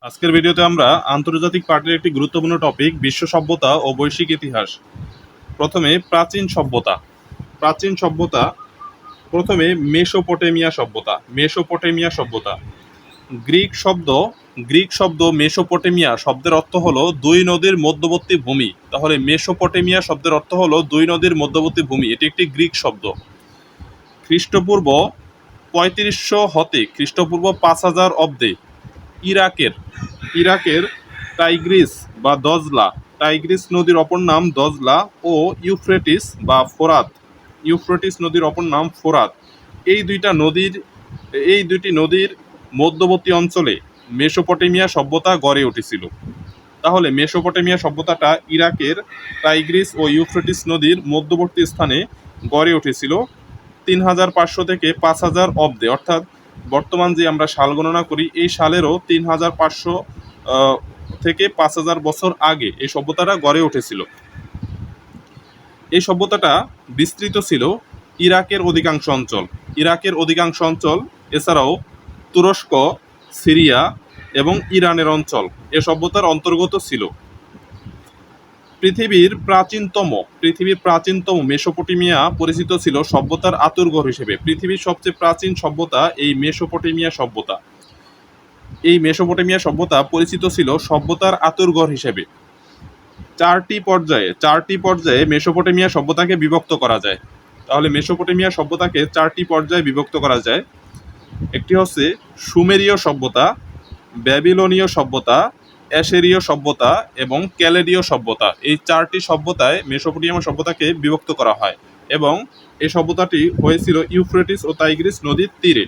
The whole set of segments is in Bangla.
আজকের ভিডিওতে আমরা আন্তর্জাতিক পার্টির একটি গুরুত্বপূর্ণ টপিক বিশ্ব সভ্যতা ও বৈশ্বিক ইতিহাস। প্রথমে প্রাচীন সভ্যতা। প্রাচীন সভ্যতা প্রথমে মেসোপটেমিয়া সভ্যতা। মেসোপটেমিয়া সভ্যতা গ্রিক শব্দ মেসোপটেমিয়া শব্দের অর্থ হলো দুই নদীর মধ্যবর্তী ভূমি। তাহলে মেসোপটেমিয়া শব্দের অর্থ হলো দুই নদীর মধ্যবর্তী ভূমি, এটি একটি গ্রিক শব্দ। খ্রিস্টপূর্ব 3500 হতে খ্রিস্টপূর্ব 5000 অব্দে ইরাকের ইরাকের টাইগ্রিস বা দজলা, টাইগ্রিস নদীর অপর নাম দজলা, ও ইউফ্রেটিস বা ফোরাত, ইউফ্রেটিস নদীর অপর নাম ফোরাত, এই দুইটি নদীর মধ্যবর্তী অঞ্চলে মেসোপটেমিয়া সভ্যতা গড়ে উঠেছিল। তাহলে মেসোপটেমিয়া সভ্যতাটা ইরাকের টাইগ্রিস ও ইউফ্রেটিস নদীর মধ্যবর্তী স্থানে গড়ে উঠেছিল 3500 থেকে 5000 অব্দে, অর্থাৎ বর্তমান যে আমরা সাল গণনা করি এই সালেরও 3500 থেকে 5000 বছর আগে এই সভ্যতাটা গড়ে উঠেছিল। এই সভ্যতাটা বিস্তৃত ছিল ইরাকের অধিকাংশ অঞ্চল, এছাড়াও তুরস্ক, সিরিয়া এবং ইরানের অঞ্চল এ সভ্যতার অন্তর্গত ছিল। পৃথিবীর প্রাচীনতম মেসোপটেমিয়া পরিচিত ছিল সভ্যতার আঁতুড়ঘর হিসেবে। পৃথিবীর সবচেয়ে প্রাচীন সভ্যতা এই মেসোপটেমিয়া সভ্যতা। এই মেসোপটেমিয়া সভ্যতা পরিচিত ছিল সভ্যতার আঁতুড়ঘর হিসেবে। চারটি পর্যায়ে মেসোপটেমিয়া সভ্যতাকে বিভক্ত করা যায়। তাহলে মেসোপটেমিয়া সভ্যতাকে 4টি পর্যায়ে বিভক্ত করা যায়। একটি হচ্ছে সুমেরীয় সভ্যতা, ব্যাবিলনীয় সভ্যতা, অ্যাশিরীয় সভ্যতা এবং ক্যালেডীয় সভ্যতা। এই 4টি সভ্যতায় মেসোপটেমিয়া সভ্যতাকে বিভক্ত করা হয় এবং এই সভ্যতাটি হয়েছিল ইউফ্রেটিস ও টাইগ্রিস নদীর তীরে।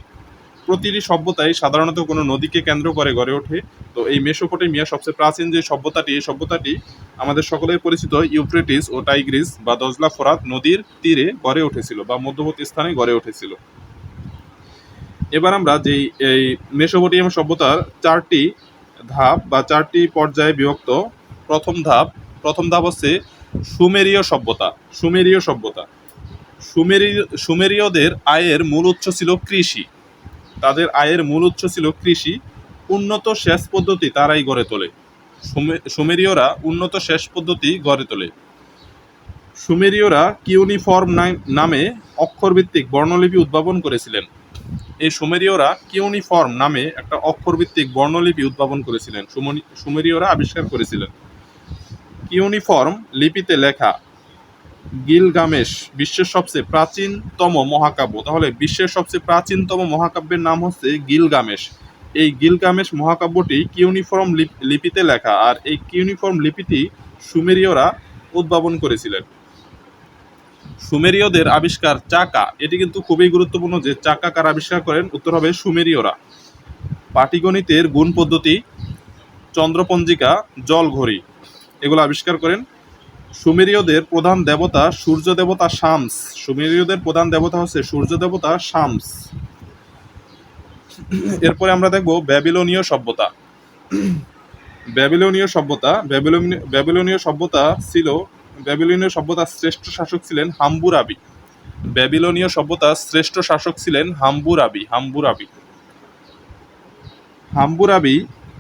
প্রতিটি সভ্যতাই সাধারণত কোনো নদীকে কেন্দ্র করে গড়ে ওঠে। তো এই মেসোপটেমিয়া সবচেয়ে প্রাচীন যে সভ্যতাটি, এই সভ্যতাটি আমাদের সকলের পরিচিত ইউফ্রেটিস ও টাইগ্রিস বা দজলা ফোরাত নদীর তীরে গড়ে উঠেছিল বা মধ্যবর্তী স্থানে গড়ে উঠেছিল। এবার আমরা যেই এই মেসোপটেমিয়া সভ্যতার 4টি ধাপ বা 4টি পর্যায়ে বিভক্ত। প্রথম ধাপ হচ্ছে সুমেরীয় সভ্যতা। সুমেরীয়দের আয়ের মূল উৎস ছিল কৃষি। তাদের আয়ের মূল উৎস ছিল কৃষি। উন্নত সেচ পদ্ধতি তারাই গড়ে তোলে। সুমেরীয়রা উন্নত সেচ পদ্ধতি গড়ে তোলে। সুমেরীয়রা কিউনিফর্ম নামে অক্ষরভিত্তিক বর্ণলিপি উদ্ভাবন করেছিলেন। এই সুমেরীয়রা কিউনিফর্ম নামে একটা অক্ষরভিত্তিক বর্ণলিপি উদ্ভাবন করেছিলেন, সুমেরীয়রা আবিষ্কার করেছিলেন। কিউনিফর্ম লিপিতে লেখা গিলগামেশ বিশ্বের সবচেয়ে প্রাচীনতম মহাকাব্য। তাহলে বিশ্বের সবচেয়ে প্রাচীনতম মহাকাব্যের নাম হচ্ছে গিলগামেশ। এই গিলগামেশ মহাকাব্যটি কিউনিফর্ম লিপিতে লেখা, আর এই কিউনিফর্ম লিপিটি সুমেরীয়রা উদ্ভাবন করেছিলেন। সুমেরীয়দের আবিষ্কার চাকা, এটি কিন্তু খুবই গুরুত্বপূর্ণ যে চাকা কারা আবিষ্কার করেন, উত্তর হবে সুমেরীয়রা। পাটিগণিতের গুণ পদ্ধতি, চন্দ্রপঞ্জিকা, জলঘড়ি এগুলো আবিষ্কার করেন। সুমেরীয়দের প্রধান দেবতা সূর্য দেবতা শামস। সুমেরীয়দের প্রধান দেবতা হচ্ছে সূর্য দেবতা শামস। এরপরে আমরা দেখব ব্যাবিলনীয় সভ্যতা। ব্যাবিলনীয় সভ্যতার শ্রেষ্ঠ শাসক ছিলেন হাম্মুরাবি। ব্যাবিলনীয় সভ্যতার শ্রেষ্ঠ শাসক ছিলেন হাম্মুরাবি। হাম্মুরাবি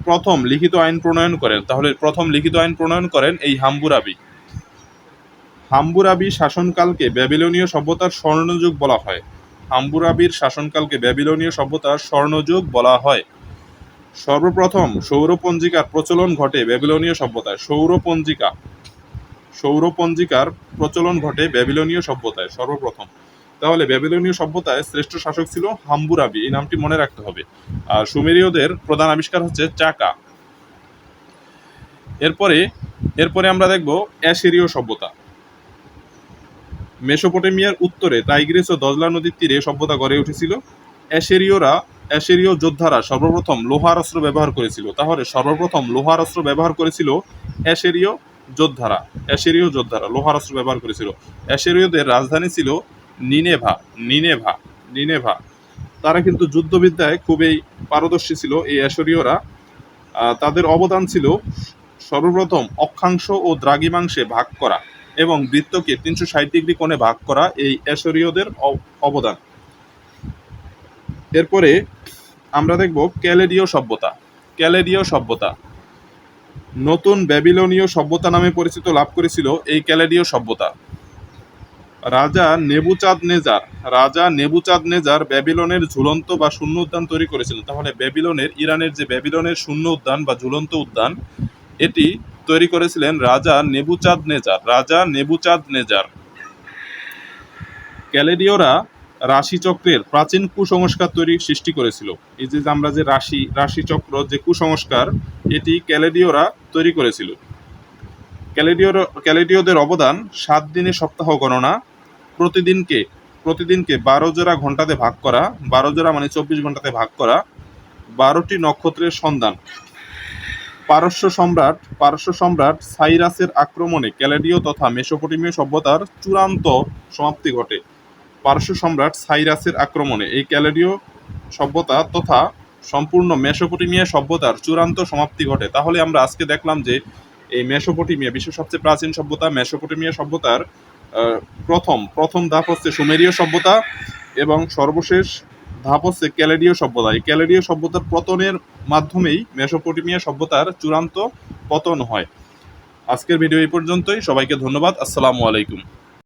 প্রথম লিখিত আইন প্রণয়ন করেন। তাহলে প্রথম লিখিত আইন প্রণয়ন করেন এই হাম্মুরাবি। হাম্মুরাবি শাসনকালকে ব্যাবিলনীয় সভ্যতার স্বর্ণযুগ বলা হয়। হাম্মুরাবির শাসনকালকে ব্যাবিলনীয় সভ্যতার স্বর্ণযুগ বলা হয়। সর্বপ্রথম সৌরপঞ্জিকার প্রচলন ঘটে ব্যাবিলনীয় সভ্যতায়। সৌরপঞ্জিকার প্রচলন ঘটে ব্যাবিলনীয় সভ্যতায় সর্বপ্রথম। তাহলে ব্যাবিলনীয় সভ্যতায় শ্রেষ্ঠ শাসক ছিল হাম্মুরাবি, এই নামটি মনে রাখতে হবে। আর সুমেরীয়দের প্রধান আবিষ্কার হচ্ছে চাকা। এরপরে আমরা দেখব অ্যাশিরীয় সভ্যতা। মেসোপটেমিয়ার উত্তরে টাইগ্রিস ও দজলা নদীর তীরে সভ্যতা গড়ে উঠেছিল। অ্যাশিরীয় যোদ্ধারা সর্বপ্রথম লোহার অস্ত্র ব্যবহার করেছিল। তাহলে সর্বপ্রথম লোহার অস্ত্র ব্যবহার করেছিল অ্যাশিরীয় যোদ্ধারা লোহার অস্ত্র ব্যবহার করেছিল। অ্যাশিরীয়দের রাজধানী ছিল নিনেভা। তারা কিন্তু যুদ্ধবিদ্যায় খুবই পারদর্শী ছিল এই অ্যাশিরীয়রা। তাদের অবদান ছিল সর্বপ্রথম অক্ষাংশ ও দ্রাঘিমাংশে ভাগ করা এবং বৃত্তকে 360 ডিগ্রি কোণে ভাগ করা এই অ্যাশিরীয়দের অবদান। এরপরে আমরা দেখব ক্যালেডীয় সভ্যতা। ক্যালেডীয় সভ্যতা। নতুন ব্যাবিলনীয় সভ্যতা নামে পরিচিত লাভ করেছিল এই ক্যালেডীয় সভ্যতা। রাজা নেবুচাঁদনেজার ব্যাবিলনের ঝুলন্ত বা শূন্য উদ্যান তৈরি করেছিলেন। তাহলে ইরানের যে ব্যাবিলনের শূন্য উদ্যান বা ঝুলন্ত উদ্যান, এটি তৈরি করেছিলেন রাজা নেবুচাঁদনেজার। ক্যালেডীয়রা রাশিচক্রের প্রাচীন কুসংস্কার সৃষ্টি করেছিল। এই যে আমরা যে রাশিচক্র যে কুসংস্কার, এটি ক্যালেডীয়রা তৈরি করেছিল। ক্যালেডীয়দের অবদান 7 দিনে সপ্তাহ গণনা, প্রতিদিনকে 12 জোড়া ঘন্টাতে ভাগ করা, 12 জোড়া মানে 24 ঘন্টাতে ভাগ করা, 12টি নক্ষত্রের সন্ধান। পারস্য সম্রাট সাইরাসের আক্রমণে ক্যালেডীয় তথা মেসোপটেমীয় সভ্যতার চূড়ান্ত সমাপ্তি ঘটে। পারস্য সম্রাট সাইরাসের আক্রমণে এই ক্যালেডীয় সভ্যতা তথা সম্পূর্ণ মেসোপটেমিয়া সভ্যতার চূড়ান্ত সমাপ্তি ঘটে। তাহলে আমরা আজকে দেখলাম যে এই মেসোপটেমিয়া, বিশ্বের সবচেয়ে প্রাচীন সভ্যতা মেসোপটেমিয়া সভ্যতার প্রথম ধাপ হচ্ছে সুমেরীয় সভ্যতা এবং সর্বশেষ ধাপ হচ্ছে ক্যালেডীয় সভ্যতা। এই ক্যালেডীয় সভ্যতার পতনের মাধ্যমেই মেসোপটেমিয়া সভ্যতার চূড়ান্ত পতন হয়। আজকের ভিডিও এই পর্যন্তই। সবাইকে ধন্যবাদ। আসসালামু আলাইকুম।